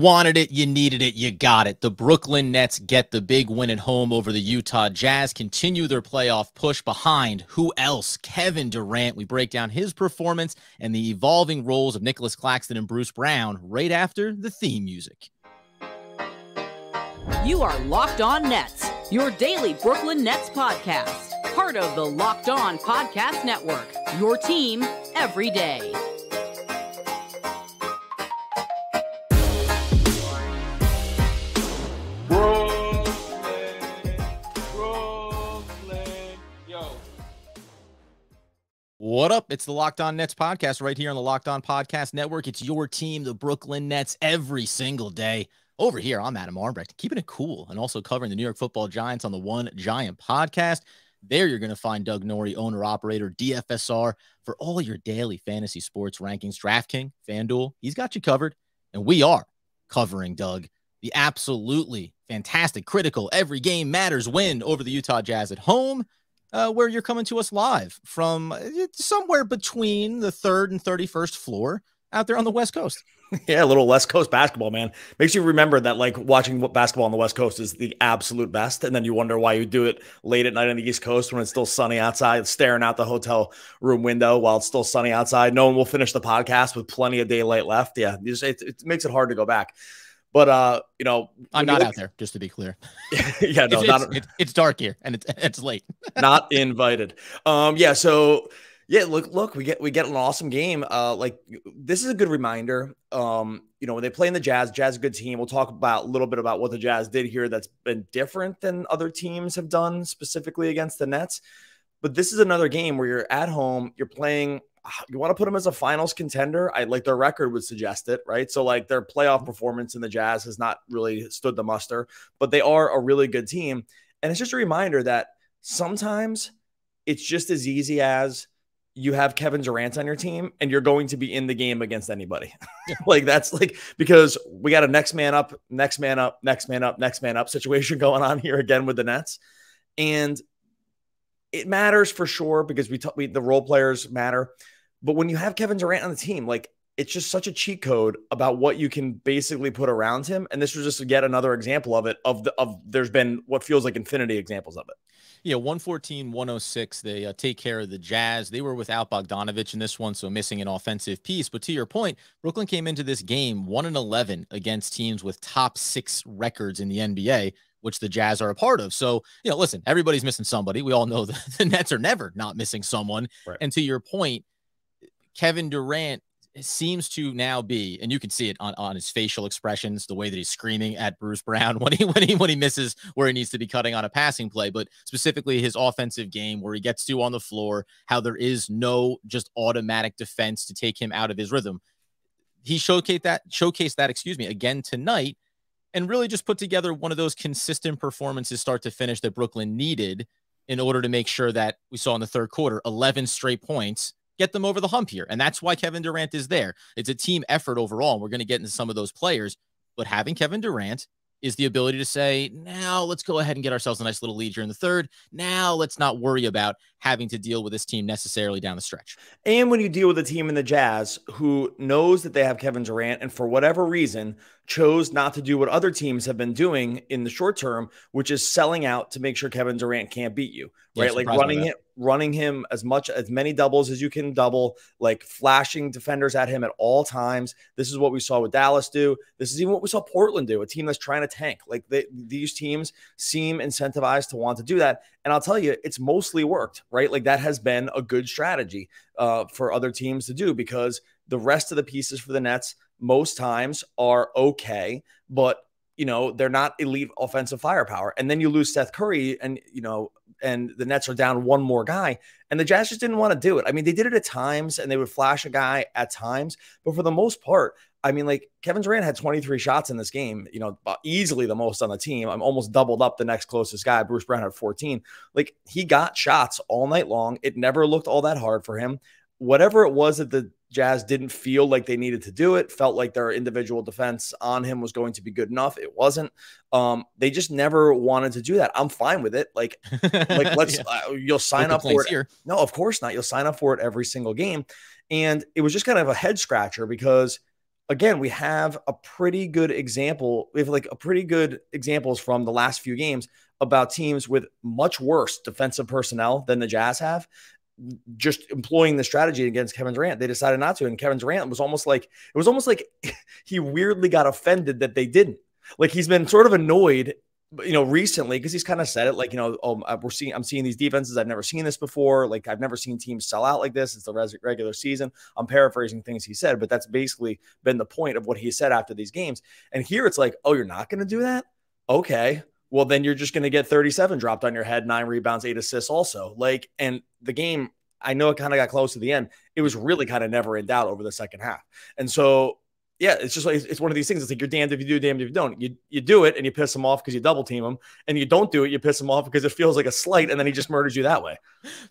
wanted it, you needed it, you got it. The Brooklyn Nets get the big win at home over the Utah Jazz, continue their playoff push behind who else? Kevin Durant. We break down his performance and the evolving roles of Nicholas Claxton and Bruce Brown right after the theme music. You are Locked On Nets, your daily Brooklyn Nets podcast. Part of the Locked On Podcast Network, your team every day. What up? It's the Locked On Nets podcast right here on the Locked On Podcast Network. It's your team, the Brooklyn Nets, every single day. Over here, I'm Adam Armbrecht, keeping it cool and also covering the New York Football Giants on the One Giant podcast. There you're going to find Doug Norrie, owner-operator, DFSR, for all your daily fantasy sports rankings. DraftKings, FanDuel, he's got you covered. And we are covering, Doug, the absolutely fantastic, critical, every game matters win over the Utah Jazz at home. Where you're coming to us live from somewhere between the 3rd and 31st floor out there on the West Coast. Yeah, a little West Coast basketball, man. Makes you remember that, like, watching basketball on the West Coast is the absolute best. And then you wonder why you do it late at night on the East Coast when it's still sunny outside, staring out the hotel room window while it's still sunny outside. No one will finish the podcast with plenty of daylight left. Yeah, it makes it hard to go back. But, you know, I'm not out there, just to be clear. Yeah, no, it's dark here and it's late. Not invited. Yeah. So yeah, look, we get an awesome game. Like, this is a good reminder. You know, when they play in the Jazz is a good team. We'll talk about a little bit about what the Jazz did here that's been different than other teams have done specifically against the Nets. But this is another game where you're at home, you're playing. You want to put them as a finals contender. Like, their record would suggest it, right? So, like, their playoff performance in the Jazz has not really stood the muster, but they are a really good team. And it's just a reminder that sometimes it's just as easy as you have Kevin Durant on your team and you're going to be in the game against anybody. Like, that's like, because we got a next man up situation going on here again with the Nets. And it matters for sure because the role players matter. But when you have Kevin Durant on the team, like, it's just such a cheat code about what you can basically put around him. And this was just yet another example of it. There's been what feels like infinity examples of it. Yeah, 114-106. They take care of the Jazz. They were without Bogdanovich in this one, so missing an offensive piece. But to your point, Brooklyn came into this game 1-11 against teams with top 6 records in the NBA, which the Jazz are a part of. So, you know, listen, everybody's missing somebody. We all know that the Nets are never not missing someone. Right. And to your point, Kevin Durant seems to now be, and you can see it on his facial expressions, the way that he's screaming at Bruce Brown when he misses where he needs to be cutting on a passing play, but specifically his offensive game where he gets to on the floor, how there is no just automatic defense to take him out of his rhythm. He showcased that again tonight, and really just put together one of those consistent performances start to finish that Brooklyn needed in order to make sure that we saw in the third quarter, 11 straight points, get them over the hump here. And that's why Kevin Durant is there. It's a team effort overall. And we're going to get into some of those players, but having Kevin Durant is the ability to say, now let's go ahead and get ourselves a nice little lead here in the third. Now let's not worry about having to deal with this team necessarily down the stretch. And when you deal with a team in the Jazz who knows that they have Kevin Durant and for whatever reason chose not to do what other teams have been doing in the short term, which is selling out to make sure Kevin Durant can't beat you, right? Yeah, like running him as many doubles as you can double, like flashing defenders at him at all times. This is what we saw with Dallas do. This is even what we saw Portland do, a team that's trying to tank. Like, these teams seem incentivized to want to do that. And I'll tell you, it's mostly worked, right? Like, that has been a good strategy for other teams to do, because the rest of the pieces for the Nets most times are okay, but, you know, they're not elite offensive firepower. And then you lose Seth Curry and the Nets are down one more guy, and the Jazz just didn't want to do it. I mean, they did it at times and they would flash a guy at times, but for the most part, I mean, like, Kevin Durant had 23 shots in this game, you know, easily the most on the team. I'm almost doubled up the next closest guy. Bruce Brown had 14. Like, he got shots all night long. It never looked all that hard for him. Whatever it was that the Jazz didn't feel like they needed to do it, felt like their individual defense on him was going to be good enough. It wasn't. They just never wanted to do that. I'm fine with it. Like let's you'll sign up for it. Here. No, of course not. You'll sign up for it every single game. And it was just kind of a head scratcher because again, we have a pretty good example. We have like a pretty good examples from the last few games about teams with much worse defensive personnel than the Jazz have, just employing the strategy against Kevin Durant. They decided not to. And Kevin Durant was almost like, it was almost like he weirdly got offended that they didn't. Like he's been sort of annoyed, recently, because he's kind of said it like, I'm seeing these defenses. I've never seen this before. Like I've never seen teams sell out like this. It's the regular season. I'm paraphrasing things he said, but that's basically been the point of what he said after these games. And here it's like, oh, you're not going to do that? Okay. Well, then you're just going to get 37 dropped on your head, 9 rebounds, 8 assists also. Like, and the game, I know it kind of got close to the end. It was really kind of never in doubt over the second half. And so, yeah, it's just like, it's one of these things. It's like, you're damned if you do, damned if you don't. You do it and you piss them off because you double team them, and you don't do it, you piss them off because it feels like a slight, and then he just murders you that way.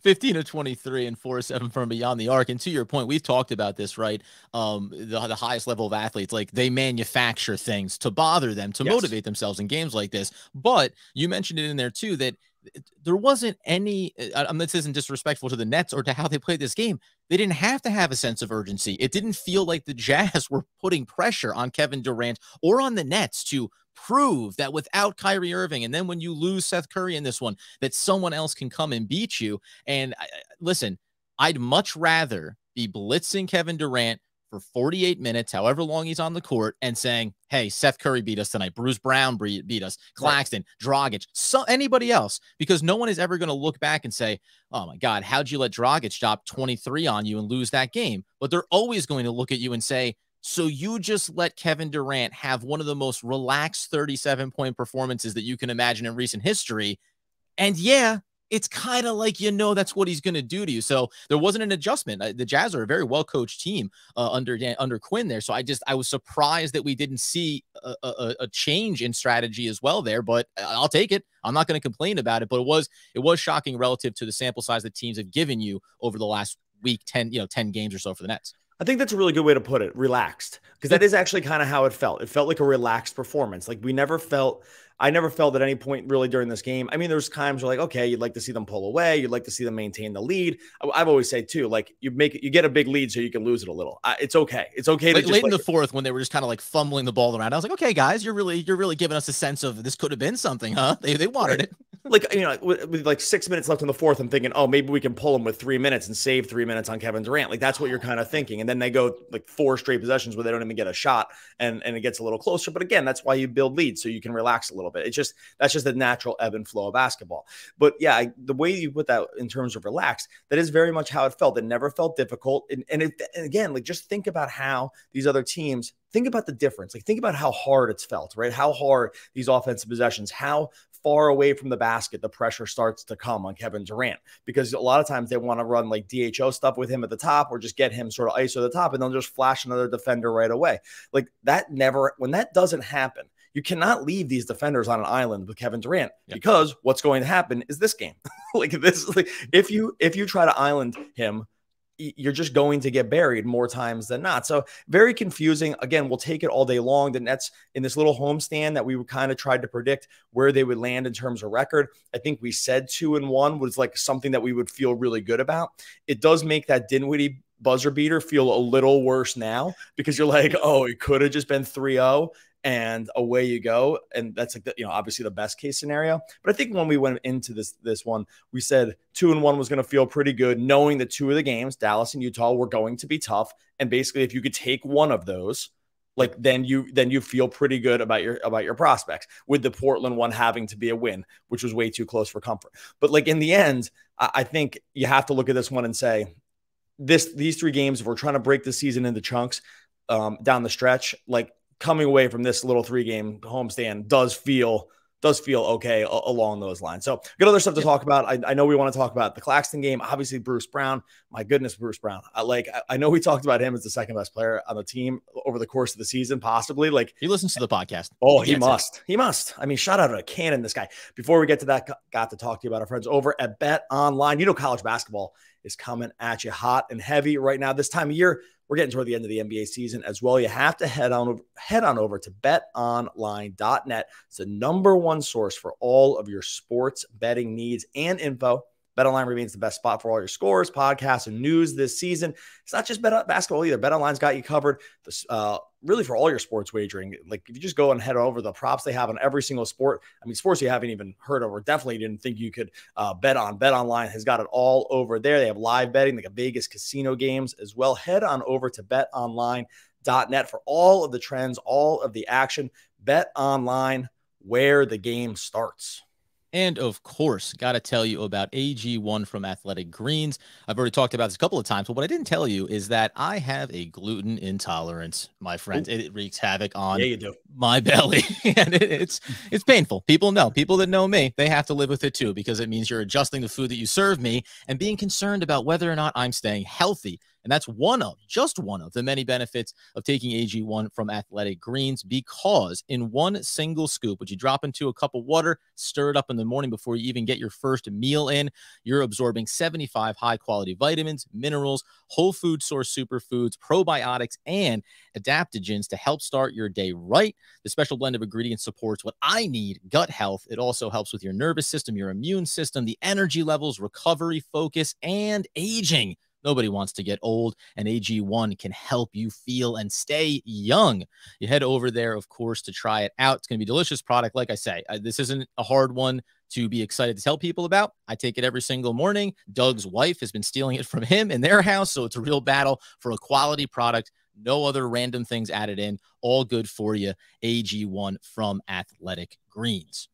15 of 23 and 4-7 from beyond the arc. And to your point, we've talked about this, right? The highest level of athletes, like they manufacture things to bother them, to motivate themselves in games like this. But you mentioned it in there too, that there wasn't any, this isn't disrespectful to the Nets or to how they played this game. They didn't have to have a sense of urgency. It didn't feel like the Jazz were putting pressure on Kevin Durant or on the Nets to prove that without Kyrie Irving, and then when you lose Seth Curry in this one, that someone else can come and beat you. And listen, I'd much rather be blitzing Kevin Durant for 48 minutes, however long he's on the court, and saying, hey, Seth Curry beat us tonight. Bruce Brown beat us. Claxton, Dragic, anybody else, because no one is ever going to look back and say, oh my God, how'd you let Dragic drop 23 on you and lose that game? But they're always going to look at you and say, so you just let Kevin Durant have one of the most relaxed 37-point performances that you can imagine in recent history. And yeah, it's kind of like, that's what he's going to do to you. So there wasn't an adjustment. The Jazz are a very well-coached team under Quinn there. So I was surprised that we didn't see a change in strategy as well there, but I'll take it. I'm not going to complain about it, but it was shocking relative to the sample size that teams have given you over the last week, 10 games or so for the Nets. I think that's a really good way to put it, relaxed, because that is actually kind of how it felt. It felt like a relaxed performance. Like I never felt at any point really during this game. I mean, there's times where like, okay, you'd like to see them pull away. You'd like to see them maintain the lead. I've always said too, like you get a big lead so you can lose it a little. It's okay. It's okay. Like late in the fourth when they were just kind of like fumbling the ball around, I was like, okay, guys, you're really giving us a sense of this could have been something, huh? They wanted it. Like, with like 6 minutes left in the fourth, I'm thinking, oh, maybe we can pull them with 3 minutes and save 3 minutes on Kevin Durant. Like, that's what you're kind of thinking. And then they go like 4 straight possessions where they don't even get a shot, and it gets a little closer. But again, that's why you build leads, so you can relax a little bit. That's just the natural ebb and flow of basketball. But yeah, the way you put that in terms of relaxed, that is very much how it felt. It never felt difficult. And again, like just think about how these other teams, think about the difference. Like think about how hard it's felt, right? How hard these offensive possessions, how far away from the basket the pressure starts to come on Kevin Durant, because a lot of times they want to run like DHO stuff with him at the top, or just get him sort of ISO at the top, and they'll just flash another defender right away. Like that never, when that doesn't happen, you cannot leave these defenders on an island with Kevin Durant, because what's going to happen is this game. Like this, like if you try to island him, you're just going to get buried more times than not. So very confusing. Again, we'll take it all day long. The Nets in this little homestand that we kind of tried to predict where they would land in terms of record. I think we said 2-1 was like something that we would feel really good about. It does make that Dinwiddie buzzer beater feel a little worse now, because you're like, oh, it could have just been 3-0. And away you go. And that's like, obviously the best case scenario. But I think when we went into this one, we said 2-1 was going to feel pretty good, knowing that 2 of the games, Dallas and Utah, were going to be tough. And basically, if you could take one of those, like then you feel pretty good about your prospects, with the Portland one having to be a win, which was way too close for comfort. But like in the end, I think you have to look at this one and say, these 3 games, if we're trying to break the season into chunks down the stretch, like, coming away from this little 3-game homestand does feel okay along those lines. So got other stuff to talk about. I know we want to talk about the Claxton game. Obviously, Bruce Brown. My goodness, Bruce Brown. I know we talked about him as the second best player on the team over the course of the season, possibly. Like he listens to the podcast. Oh, he must. He must. I mean, shout out to a cannon, this guy. Before we get to that, got to talk to you about our friends over at Bet Online. College basketball is coming at you hot and heavy right now. This time of year, we're getting toward the end of the NBA season as well. You have to head on over to betonline.net. It's the #1 source for all of your sports betting needs and info. BetOnline remains the best spot for all your scores, podcasts, and news this season. It's not just basketball either. BetOnline's got you covered. Really for all your sports wagering. Like if you just go and head over the props they have on every single sport. I mean, sports you haven't even heard of or definitely didn't think you could bet on. BetOnline has got it all over there. They have live betting, like a Vegas casino games as well. Head on over to betonline.net for all of the trends, all of the action. BetOnline, where the game starts. And of course, got to tell you about AG1 from Athletic Greens. I've already talked about this a couple of times, but what I didn't tell you is that I have a gluten intolerance, my friends. It wreaks havoc on my belly, and it's painful. People that know me, they have to live with it too, because it means you're adjusting the food that you serve me and being concerned about whether or not I'm staying healthy. And that's just one of the many benefits of taking AG1 from Athletic Greens, because in one single scoop, which you drop into a cup of water, stir it up in the morning before you even get your first meal in, you're absorbing 75 high-quality vitamins, minerals, whole food source superfoods, probiotics, and adaptogens to help start your day right. The special blend of ingredients supports what I need: gut health. It also helps with your nervous system, your immune system, the energy levels, recovery, focus, and aging. Nobody wants to get old, and AG1 can help you feel and stay young. You head over there, of course, to try it out. It's going to be a delicious product. Like I say, this isn't a hard one to be excited to tell people about. I take it every single morning. Doug's wife has been stealing it from him in their house, so it's a real battle for a quality product. No other random things added in. All good for you. AG1 from Athletic Greens.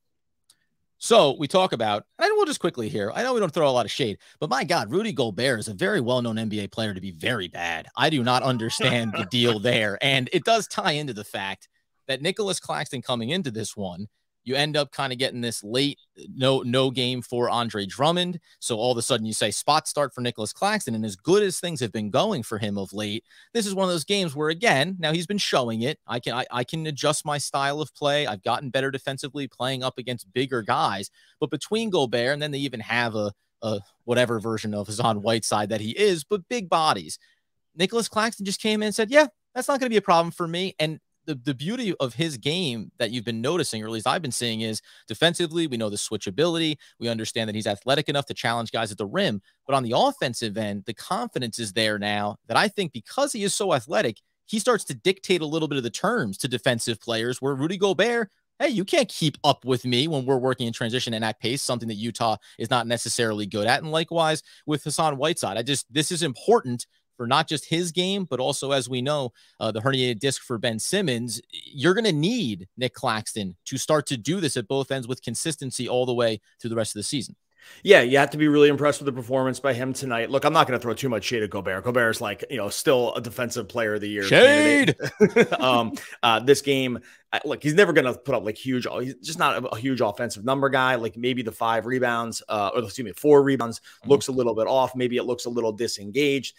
So we talk about, and we'll just quickly here, I know we don't throw a lot of shade, but my God, Rudy Gobert is a very well-known NBA player to be very bad. I do not understand the deal there. And it does tie into the fact that Nicholas Claxton coming into this one, you end up kind of getting this late no game for Andre Drummond. So all of a sudden you say spot start for Nicholas Claxton. And as good as things have been going for him of late, this is one of those games where, again, now he's been showing it. I can adjust my style of play. I've gotten better defensively playing up against bigger guys. But between Gobert, and then they even have a whatever version of Hassan Whiteside that he is, but big bodies. Nicholas Claxton just came in and said, yeah, that's not going to be a problem for me. And the beauty of his game that you've been noticing, or at least I've been seeing, is defensively, we know the switchability. We understand that he's athletic enough to challenge guys at the rim. But on the offensive end, the confidence is there now that I think, because he is so athletic, he starts to dictate a little bit of the terms to defensive players, where Rudy Gobert, hey, you can't keep up with me when we're working in transition and at pace, something that Utah is not necessarily good at. And likewise with Hassan Whiteside, this is important for not just his game, but also, as we know, the herniated disc for Ben Simmons. You're going to need Nick Claxton to start to do this at both ends with consistency all the way through the rest of the season. Yeah, you have to be really impressed with the performance by him tonight. Look, I'm not going to throw too much shade at Gobert. Gobert's still a defensive player of the year. Shade. This game, look, he's never going to put up huge. He's just not a huge offensive number guy. Like maybe the 4 rebounds looks a little bit off. Maybe it looks a little disengaged.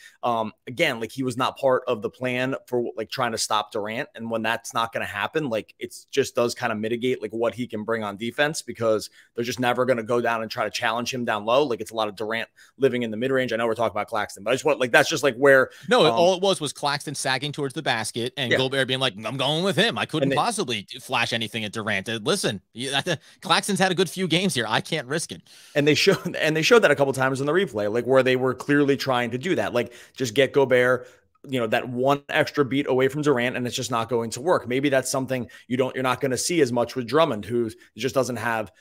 Again, he was not part of the plan for trying to stop Durant. And when that's not going to happen, it just does kind of mitigate what he can bring on defense, because they're just never going to go down and try to challenge him down low. It's a lot of Durant living in the mid-range. I know we're talking about Claxton, but I just want that's just where all it was Claxton sagging towards the basket and Gobert being I'm going with him. I couldn't possibly flash anything at Durant. Listen, Claxton's had a good few games here. I can't risk it. And they showed that a couple times in the replay, where they were clearly trying to do that, just get Gobert that one extra beat away from Durant, and it's just not going to work. Maybe that's something you're not going to see as much with Drummond, who just doesn't have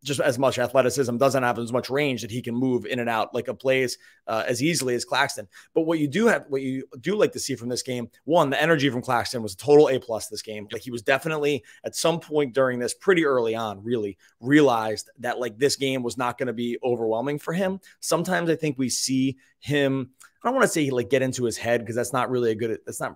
just as much athleticism, doesn't have as much range that he can move in and out of plays as easily as Claxton. But what you do like to see from this game, one, the energy from Claxton was a total A+ this game. He was definitely at some point during this, pretty early on, really realized that this game was not going to be overwhelming for him. Sometimes I think we see him, I don't want to say get into his head, because that's not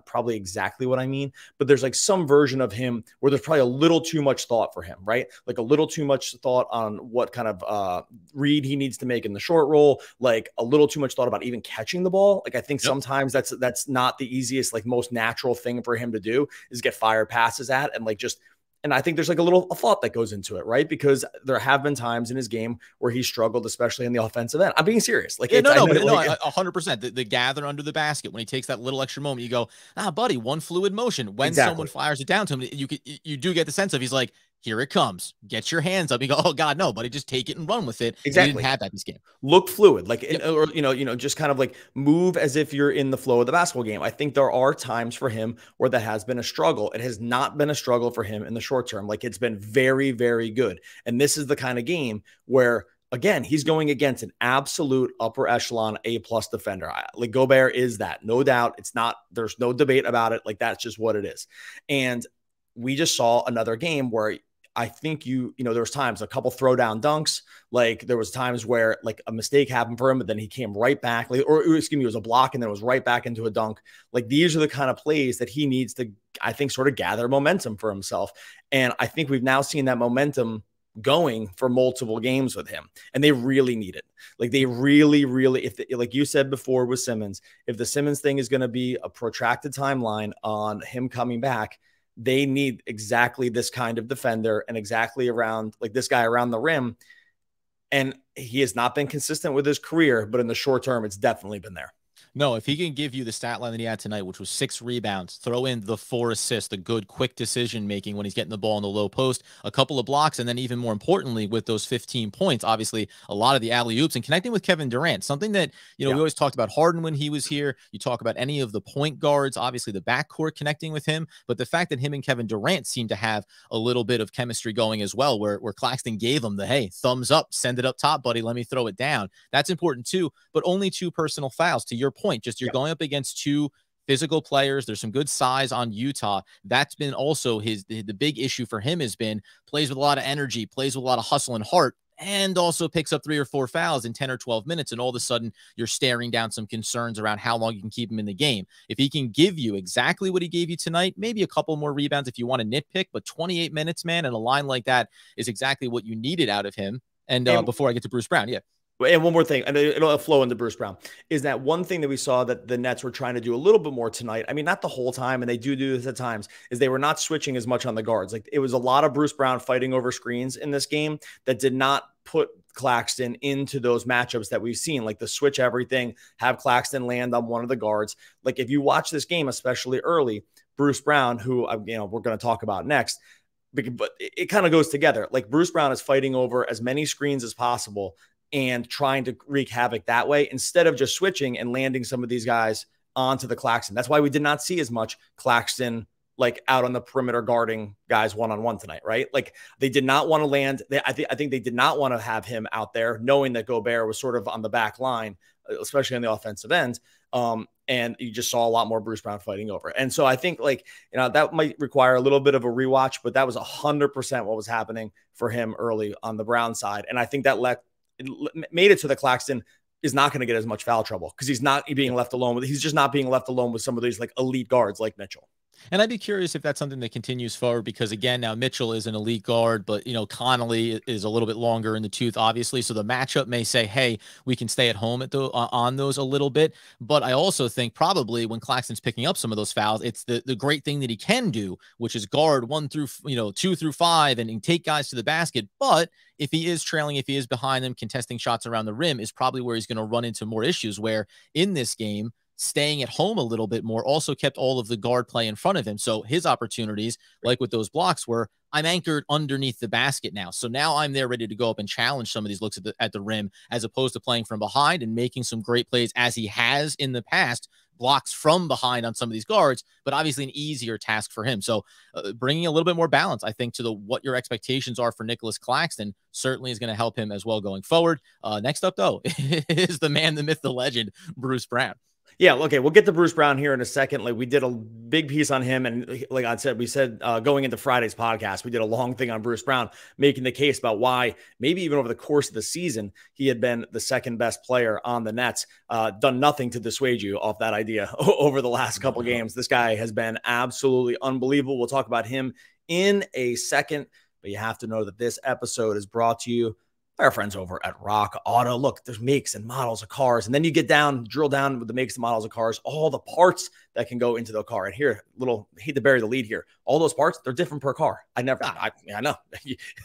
probably exactly what I mean, but there's some version of him where there's probably a little too much thought for him, right? A little too much thought on what kind of read he needs to make in the short roll, a little too much thought about even catching the ball. I think sometimes that's not the easiest, most natural thing for him to do, is get fire passes at, and and I think there's a little thought that goes into it, right? Because there have been times in his game where he struggled, especially in the offensive end. I'm being serious. 100%. The gather under the basket, when he takes that little extra moment, you go, buddy, one fluid motion. When someone fires it down to him, you do get the sense of, he's here it comes. Get your hands up. You go, oh God, no, buddy, just take it and run with it. Exactly. He didn't have that this game. Look fluid, like, Yep. or, just kind of like move as if you're in the flow of the basketball game. I think there are times for him where that has been a struggle. It has not been a struggle for him in the short term. Like, it's been very, very good. And this is the kind of game where, again, he's going against an absolute upper echelon A+ defender. Like, Gobert is that, no doubt. There's no debate about it. Like, that's just what it is. And we just saw another game where I think there was times, a couple throwdown dunks, like there was times where like a mistake happened for him, but then he came right back, like, or excuse me, it was a block and then it was right back into a dunk. Like, these are the kind of plays that he needs to, I think, sort of gather momentum for himself. And I think we've now seen that momentum going for multiple games with him, and they really need it. Like, they really, like you said before with Simmons, if the Simmons thing is going to be a protracted timeline on him coming back, they need exactly this kind of defender and exactly around like this guy around the rim. And he has not been consistent with his career, but in the short term, it's definitely been there. No, if he can give you the stat line that he had tonight, which was 6 rebounds, throw in the 4 assists, the good, quick decision-making when he's getting the ball in the low post, a couple of blocks, and then even more importantly, with those 15 points, obviously a lot of the alley-oops and connecting with Kevin Durant, something that, we always talked about Harden when he was here. You talk about any of the point guards, obviously the backcourt connecting with him, but the fact that him and Kevin Durant seem to have a little bit of chemistry going as well, where Claxton gave him the, hey, thumbs up, send it up top, buddy, let me throw it down. That's important too, but only 2 personal fouls, to your point. Just you're going up against 2 physical players. There's some good size on Utah. That's been also the big issue for him has been plays with a lot of energy, plays with a lot of hustle and heart, and also picks up 3 or 4 fouls in 10 or 12 minutes. And all of a sudden you're staring down some concerns around how long you can keep him in the game. If he can give you exactly what he gave you tonight, maybe a couple more rebounds if you want to nitpick, but 28 minutes, man, and a line like that is exactly what you needed out of him. And before I get to Bruce Brown, yeah. And one more thing, and it'll flow into Bruce Brown, is that one thing that we saw that the Nets were trying to do a little bit more tonight. I mean, not the whole time, and they do this at times, is they were not switching as much on the guards. Like, it was a lot of Bruce Brown fighting over screens in this game that did not put Claxton into those matchups that we've seen, like the switch everything, have Claxton land on one of the guards. Like, if you watch this game, especially early, Bruce Brown, who, we're going to talk about next, but it kind of goes together. Like, Bruce Brown is fighting over as many screens as possible and trying to wreak havoc that way instead of just switching and landing some of these guys onto the Claxton. That's why we did not see as much Claxton like out on the perimeter guarding guys one-on-one tonight, right? Like, they did not want to land. I think they did not want to have him out there knowing that Gobert was sort of on the back line, especially on the offensive end. And you just saw a lot more Bruce Brown fighting over. And so I think that might require a little bit of a rewatch, but that was 100% what was happening for him early on the Brown side. And I think that made it so that Claxton is not going to get as much foul trouble because he's not being left alone he's just not being left alone with some of these like elite guards like Mitchell. And I'd be curious if that's something that continues forward, because again, now Mitchell is an elite guard, but Connolly is a little bit longer in the tooth, obviously. So the matchup may say, hey, we can stay at home on those a little bit. But I also think probably when Claxton's picking up some of those fouls, it's the great thing that he can do, which is guard 2 through 5 and take guys to the basket. But if he is trailing, if he is behind them, contesting shots around the rim is probably where he's going to run into more issues, where in this game, staying at home a little bit more also kept all of the guard play in front of him. So his opportunities, like with those blocks, were I'm anchored underneath the basket now. So now I'm there ready to go up and challenge some of these looks at the rim, as opposed to playing from behind and making some great plays as he has in the past, blocks from behind on some of these guards, but obviously an easier task for him. So bringing a little bit more balance, I think, to what your expectations are for Nicholas Claxton certainly is going to help him as well going forward. Next up, though, is the man, the myth, the legend, Bruce Brown. Yeah, okay, we'll get to Bruce Brown here in a second. Like, we did a big piece on him, and like I said, we said going into Friday's podcast, we did a long thing on Bruce Brown, making the case about why maybe even over the course of the season, he had been the second best player on the Nets, done nothing to dissuade you off that idea over the last couple games. This guy has been absolutely unbelievable. We'll talk about him in a second, but you have to know that this episode is brought to you by our friends over at Rock Auto. Look, there's makes and models of cars, and then you drill down with the makes and models of cars, all the parts that can go into the car. And here, hate to bury the lead here. All those parts, they're different per car. I know.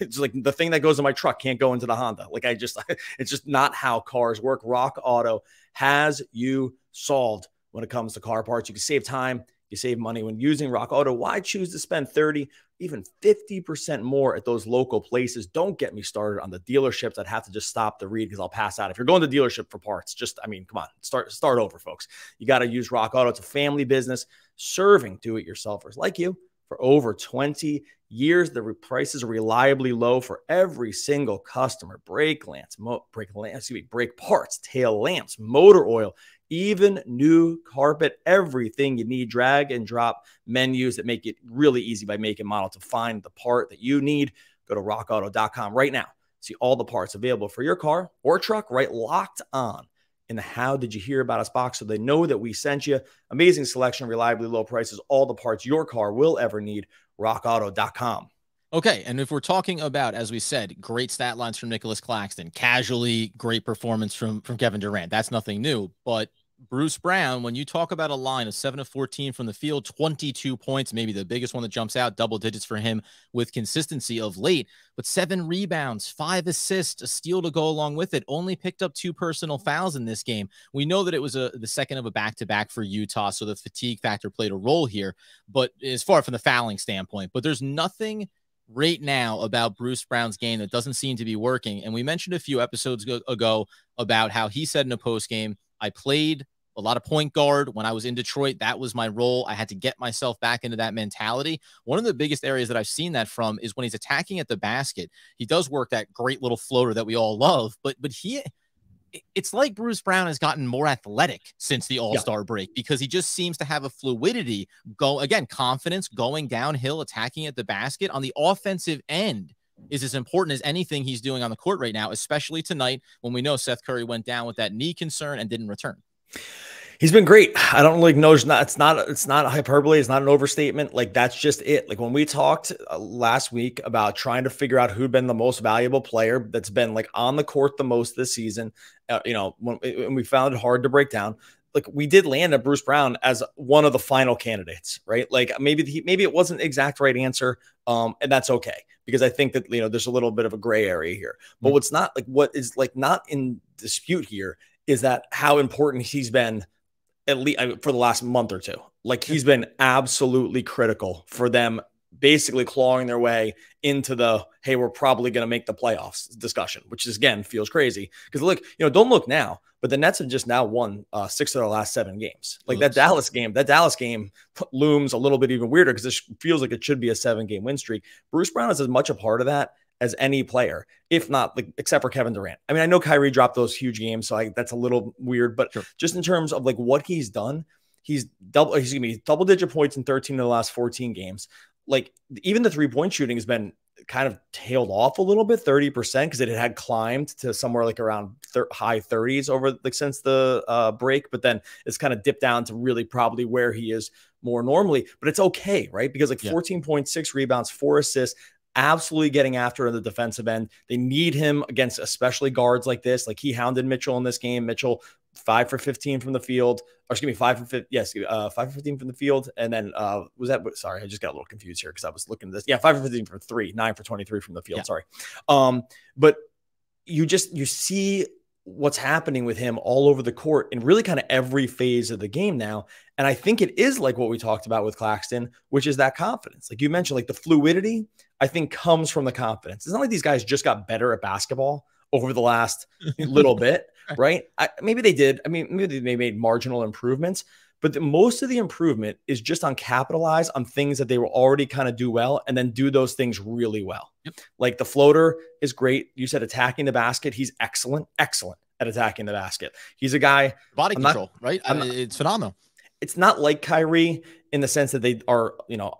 It's like the thing that goes in my truck can't go into the Honda. Like, it's just not how cars work. Rock Auto has you solved when it comes to car parts. You can save time, You save money when using Rock Auto. Why choose to spend 30, even 50% more at those local places? Don't get me started on the dealerships. I'd have to just stop the read because I'll pass out. If you're going to dealership for parts, I mean, come on, start over, folks. You got to use Rock Auto. It's a family business serving do-it-yourselfers like you for over 20 years. The prices are reliably low for every single customer. Brake parts, tail lamps, motor oil, even new carpet, everything you need. Drag and drop menus that make it really easy by make and model to find the part that you need. Go to rockauto.com right now. See all the parts available for your car or truck, right? Locked on in the How Did You Hear About Us box, so they know that we sent you. Amazing selection, reliably low prices, all the parts your car will ever need. rockauto.com. Okay, and if we're talking about, as we said, great stat lines from Nicholas Claxton, casually great performance from Kevin Durant, that's nothing new. But Bruce Brown, when you talk about a line of 7 of 14 from the field, 22 points, maybe the biggest one that jumps out, double digits for him with consistency of late, but 7 rebounds, 5 assists, a steal to go along with it, only picked up 2 personal fouls in this game. We know that it was the second of a back-to-back for Utah, so the fatigue factor played a role here, but as far from the fouling standpoint, but there's nothing right now about Bruce Brown's game that doesn't seem to be working. And we mentioned a few episodes ago about how he said in a post game, I played a lot of point guard when I was in Detroit. That was my role. I had to get myself back into that mentality. One of the biggest areas that I've seen that from is when he's attacking at the basket. He does work that great little floater that we all love, but it's like Bruce Brown has gotten more athletic since the All-Star break, because he just seems to have a fluidity, confidence going downhill, attacking at the basket on the offensive end is as important as anything he's doing on the court right now, especially tonight when we know Seth Curry went down with that knee concern and didn't return. He's been great. I don't like know. It's not a hyperbole. It's not an overstatement. Like, that's just it. Like, when we talked last week about trying to figure out who'd been the most valuable player that's been like on the court the most this season, when we found it hard to break down, like, we did land at Bruce Brown as one of the final candidates, right? Like, maybe it wasn't the exact right answer. And that's okay, because I think that, there's a little bit of a gray area here, but what is not in dispute here is that how important he's been, at least for the last month or two. Like, he's been absolutely critical for them basically clawing their way into the, hey, we're probably going to make the playoffs discussion, which is, again, feels crazy. Because look, don't look now, but the Nets have just now won 6 of their last 7 games. Like, that Dallas game looms a little bit even weirder, because this feels like it should be a 7-game win streak. Bruce Brown is as much a part of that as any player, if not, except for Kevin Durant. I mean, I know Kyrie dropped those huge games, so that's a little weird, but just in terms of what he's done, he's going to be double-digit points in 13 of the last 14 games. Like, even the 3-point shooting has been kind of tailed off a little bit, 30%, because it had climbed to somewhere like around high 30s over since the break, but then it's kind of dipped down to really probably where he is more normally. But it's okay, right? Because 14.6 rebounds, 4 assists, absolutely getting after on the defensive end. They need him against especially guards like this. Like, he hounded Mitchell in this game. Mitchell 5 for 15 from the field, or excuse me, 5 for 15. Yes, 5 for 15 from the field. And then sorry, I just got a little confused here because I was looking at this. Yeah, 5 for 15 from 3, 9 for 23 from the field. Yeah. Sorry. But you see what's happening with him all over the court in really kind of every phase of the game now. And I think it is like what we talked about with Claxton, which is that confidence. Like you mentioned, like the fluidity, I think, comes from the confidence. It's not like these guys just got better at basketball over the last little bit, right? Maybe they did. I mean, maybe they made marginal improvements, but most of the improvement is just on capitalize on things that they will already kind of do well, and then do those things really well. Yep. Like the floater is great. You said attacking the basket. He's excellent at attacking the basket. He's a guy. Body control, right? It's phenomenal. It's not like Kyrie in the sense that they are,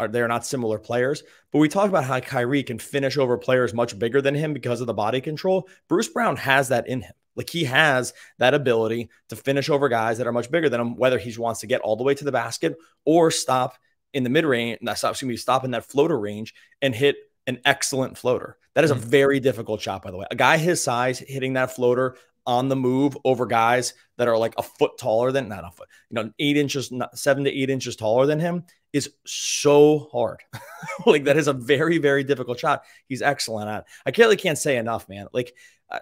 they're not similar players, but we talk about how Kyrie can finish over players much bigger than him because of the body control. Bruce Brown has that in him. Like, he has that ability to finish over guys that are much bigger than him, whether he wants to get all the way to the basket or stop in the mid-range, stop in that floater range and hit an excellent floater. That is a very difficult shot, by the way. A guy his size hitting that floater on the move over guys that are like a foot taller than, not a foot, 8 inches, 7 to 8 inches taller than him is so hard. Like, that is a very, very difficult shot. He's excellent at it. I can't say enough, man. Like,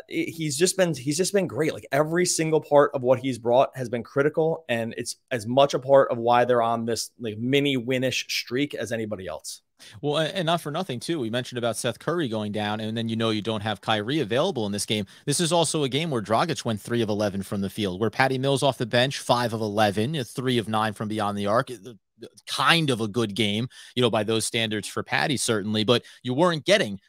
he's just been great. Like every single part of what he's brought has been critical, and it's as much a part of why they're on this like mini winish streak as anybody else. Well, and not for nothing, too. We mentioned about Seth Curry going down, and then you don't have Kyrie available in this game. This is also a game where Dragic went 3 of 11 from the field, where Patty Mills off the bench, 5 of 11, 3 of 9 from beyond the arc. Kind of a good game, by those standards for Patty, certainly, but you weren't getting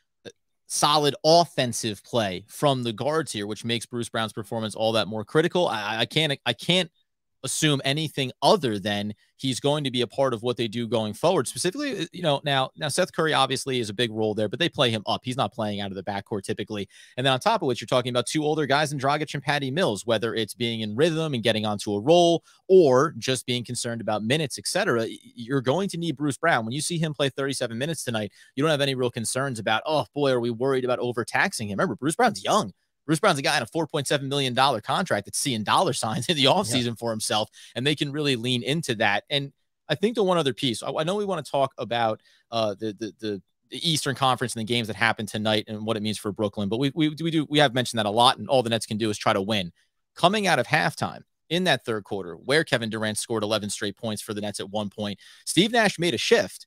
solid offensive play from the guards here, which makes Bruce Brown's performance all that more critical. I can't assume anything other than he's going to be a part of what they do going forward. Specifically, now Seth Curry obviously is a big role there, but they play him up. He's not playing out of the backcourt typically. And then on top of which, you're talking about 2 older guys in Dragic and Patty Mills, whether it's being in rhythm and getting onto a roll or just being concerned about minutes, etc. You're going to need Bruce Brown. When you see him play 37 minutes tonight, you don't have any real concerns about, oh boy, are we worried about overtaxing him? Remember, Bruce Brown's young. Bruce Brown's a guy on a $4.7 million contract that's seeing dollar signs in the offseason for himself, and they can really lean into that. And I think the one other piece, I know we want to talk about the Eastern Conference and the games that happened tonight and what it means for Brooklyn, but we have mentioned that a lot, and all the Nets can do is try to win. Coming out of halftime in that third quarter, where Kevin Durant scored 11 straight points for the Nets at one point, Steve Nash made a shift.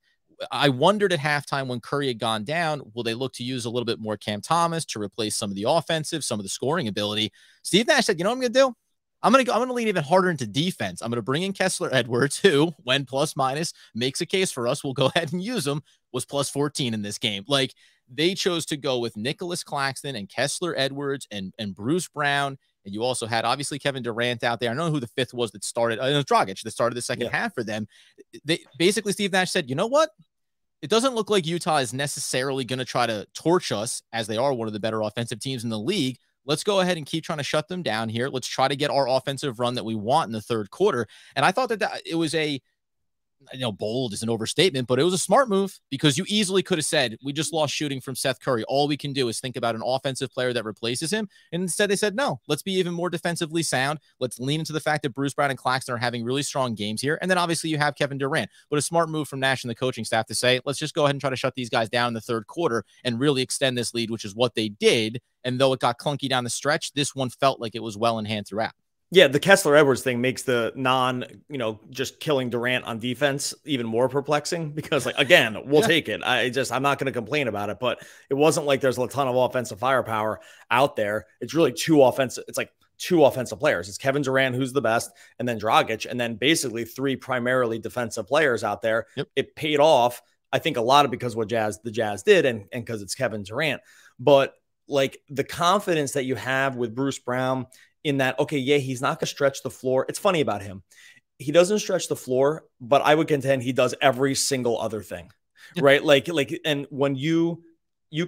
I wondered at halftime when Curry had gone down, will they look to use a little bit more Cam Thomas to replace some of the offensive, some of the scoring ability? Steve Nash said, you know what I'm going to do? I'm going to lean even harder into defense. I'm going to bring in Kessler Edwards, who, when plus minus makes a case for us, we'll go ahead and use him, was plus 14 in this game. Like, they chose to go with Nicholas Claxton and Kessler Edwards and Bruce Brown. And you also had, obviously, Kevin Durant out there. I don't know who the fifth was that started. It was Dragic that started the second half for them. Basically, Steve Nash said, you know what? It doesn't look like Utah is necessarily going to try to torch us, as they are one of the better offensive teams in the league. Let's go ahead and keep trying to shut them down here. Let's try to get our offensive run that we want in the third quarter. And I thought that it was bold is an overstatement, but it was a smart move, because you easily could have said, we just lost shooting from Seth Curry. All we can do is think about an offensive player that replaces him. And instead they said, no, let's be even more defensively sound. Let's lean into the fact that Bruce Brown and Claxton are having really strong games here. And then obviously you have Kevin Durant, but a smart move from Nash and the coaching staff to say, let's just go ahead and try to shut these guys down in the third quarter and really extend this lead, which is what they did. And though it got clunky down the stretch, this one felt like it was well in hand throughout. Yeah, the Kessler Edwards thing makes the just killing Durant on defense even more perplexing, because, like, again, we'll take it. I'm not going to complain about it, but it wasn't like there's a ton of offensive firepower out there. It's really two offensive players. It's Kevin Durant, who's the best, and then Dragic, and then basically 3 primarily defensive players out there. Yep. It paid off, I think, a lot of because what the Jazz did, and because it's Kevin Durant. But like, the confidence that you have with Bruce Brown in that, okay, yeah, he's not going to stretch the floor. It's funny about him. He doesn't stretch the floor, but I would contend he does every single other thing, right? Like, and when you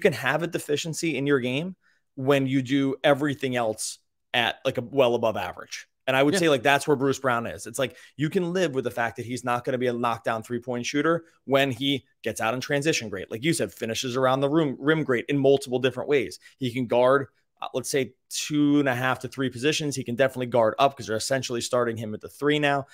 can have a deficiency in your game when you do everything else at like a well above average. And I would say, like, that's where Bruce Brown is. It's like, you can live with the fact that he's not going to be a knockdown 3-point shooter when he gets out in transition great. Like you said, finishes around the rim great in multiple different ways. He can guard, let's say 2.5 to 3 positions. He can definitely guard up, because they're essentially starting him at the 3 now.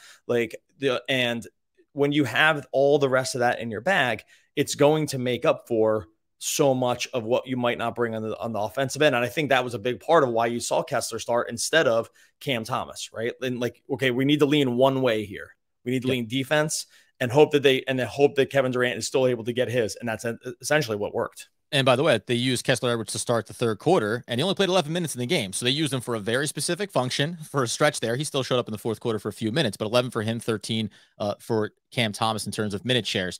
And when you have all the rest of that in your bag, it's going to make up for so much of what you might not bring on the offensive end. And I think that was a big part of why you saw Kessler start instead of Cam Thomas, right? And like, okay, we need to lean one way here. We need to lean defense and hope that Kevin Durant is still able to get his. And that's essentially what worked. And by the way, they used Kessler Edwards to start the third quarter, and he only played 11 minutes in the game. So they used him for a very specific function for a stretch there. He still showed up in the fourth quarter for a few minutes, but 11 for him, 13 for Cam Thomas in terms of minute shares.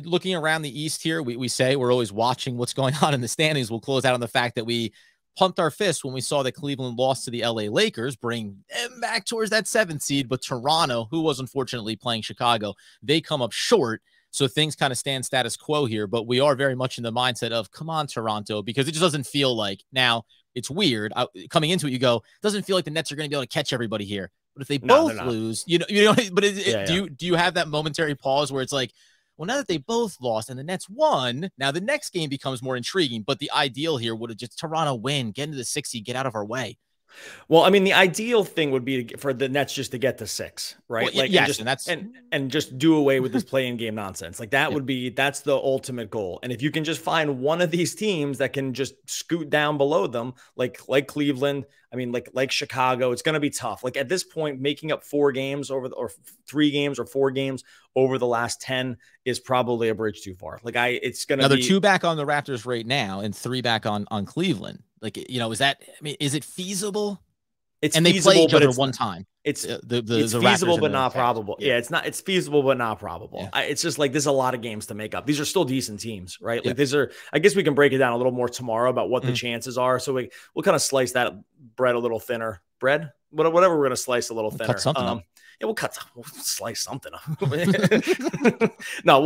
Looking around the East here, we say we're always watching what's going on in the standings. We'll close out on the fact that we pumped our fist when we saw that Cleveland lost to the LA Lakers, bring them back towards that 7th seed. But Toronto, who was unfortunately playing Chicago, they come up short. So things kind of stand status quo here, but we are very much in the mindset of, come on, Toronto, because it just doesn't feel like, now it's weird. Coming into it, you go, it doesn't feel like the Nets are going to be able to catch everybody here. But if they both lose, do you have that momentary pause where it's like, well, now that they both lost and the Nets won, now the next game becomes more intriguing. But the ideal here would have just Toronto win, get into the 6th seed, get out of our way. Well, I mean, the ideal thing would be for the Nets just to get to 6, right? Well, Like, yes, and and that's just do away with this play-in game nonsense. Like that yeah. would be that's the ultimate goal. And if you can just find one of these teams that can just scoot down below them, like Cleveland, I mean, like Chicago, it's going to be tough. Like at this point, making up 4 games or 3 games or 4 games over the last 10 is probably a bridge too far. Like it's going to be another 2 back on the Raptors right now and 3 back on Cleveland. Like, is it feasible? It's and they feasible, play each but other it's one time. It's the feasible, Raptors but not probable. Yeah. It's feasible, but not probable. Yeah. It's just like there's a lot of games to make up. These are still decent teams, right? Yeah. Like these are. I guess we can break it down a little more tomorrow about what the chances are. So we'll kind of slice that bread a little thinner. Bread, whatever we're gonna slice a little thinner. Cut something up. Yeah, we'll slice something up. No,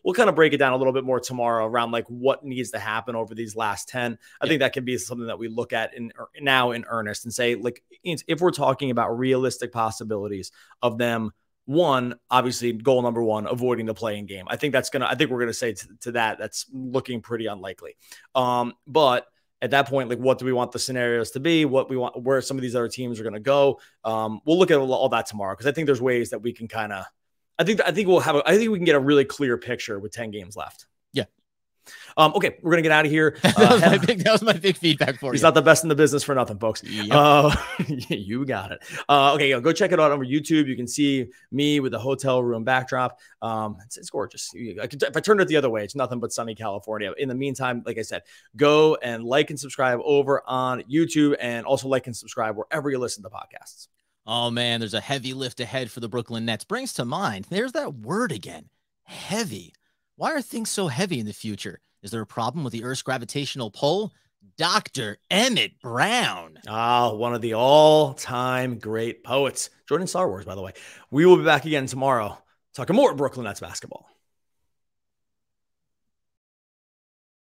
we'll kind of break it down a little bit more tomorrow around like what needs to happen over these last 10. I think that can be something that we look at now in earnest and say, like, if we're talking about realistic possibilities of them, one, obviously goal number 1, avoiding the play-in game. I think we're gonna say to that that's looking pretty unlikely. But at that point, like, what do we want the scenarios to be? What we want, where some of these other teams are going to go. We'll look at all that tomorrow because I think there's ways that we can kind of. I think we can get a really clear picture with 10 games left. Yeah. Okay, we're gonna get out of here. That was my big feedback for you. He's not the best in the business for nothing, folks. Yep. You got it. Okay, go check it out on YouTube. You can see me with the hotel room backdrop. It's gorgeous. If I turned it the other way, it's nothing but sunny California. In the meantime, like I said, go and like and subscribe over on YouTube, and also like and subscribe wherever you listen to podcasts. Oh man, there's a heavy lift ahead for the Brooklyn Nets. Brings to mind, there's that word again, heavy. Why are things so heavy in the future? Is there a problem with the Earth's gravitational pull? Dr. Emmett Brown. One of the all-time great poets. Jordan Star Wars, by the way. We will be back again tomorrow talking more Brooklyn Nets basketball.